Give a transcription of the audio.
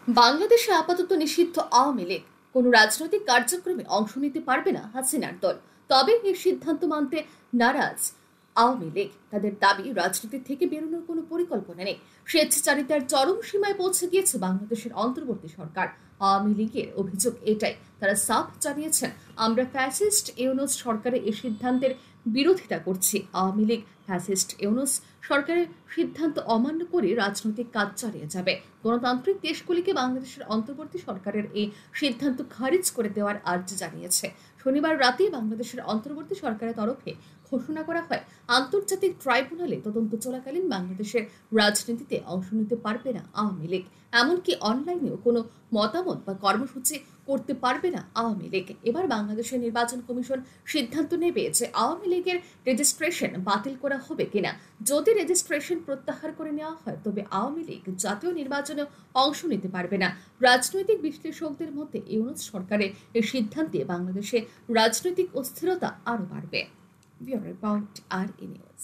বাংলাদেশে আপাতত নিষিদ্ধ আওয়ামী লীগ কোনো রাজনৈতিক কার্যক্রমে অংশ নিতে পারবে না হাসিনার দল। তবে এই সিদ্ধান্ত মানতে নারাজ আওয়ামী লীগ। তাদের দাবি, রাজনীতি থেকে বেরোনোর কোনো পরিকল্পনা নেই। স্বেচ্ছাচারিতার চরম সীমায় পৌঁছে গিয়েছে বাংলাদেশের অন্তর্বর্তী সরকার। আওয়ামী লীগের অভিযোগ এটাই, তারা সাফ জানিয়েছেন, আমরা ফ্যাসিস্ট ইউনূস সরকারের এই সিদ্ধান্তের বিরোধিতা করছি। আওয়ামী লীগ ফ্যাসিস্ট ইউনূস সরকারের সিদ্ধান্ত অমান্য করে রাজনৈতিক কাজ চালিয়ে যাবে। গণতান্ত্রিক দেশগুলিকে বাংলাদেশের অন্তর্বর্তী সরকারের এই সিদ্ধান্ত খারিজ করে দেওয়ার আর্জি জানিয়েছে। শনিবার রাতে বাংলাদেশের অন্তর্বর্তী সরকারের তরফে ঘোষণা করা হয়, আন্তর্জাতিক ট্রাইব্যুনালে তদন্ত চলাকালীন বাংলাদেশের রাজনীতিতে অংশ নিতে পারবে না আওয়ামী লীগ। এমনকি অনলাইনেও কোনো মতামত বা কর্মসূচি করতে পারবে না আওয়ামী লীগ। এবার বাংলাদেশের নির্বাচন কমিশন সিদ্ধান্ত নেবে যে আওয়ামী লীগের রেজিস্ট্রেশন বাতিল করা হবে কিনা। যদি রেজিস্ট্রেশন প্রত্যাহার করে নেওয়া হয়, তবে আওয়ামী লীগ জাতীয় নির্বাচনে অংশ নিতে পারবে না। রাজনৈতিক বিশ্লেষকদের মধ্যে ইউনূস সরকারের এই সিদ্ধান্তে বাংলাদেশে রাজনৈতিক অস্থিরতা আরও বাড়বে। ব্যুরো রিপোর্ট, আর নিউজ।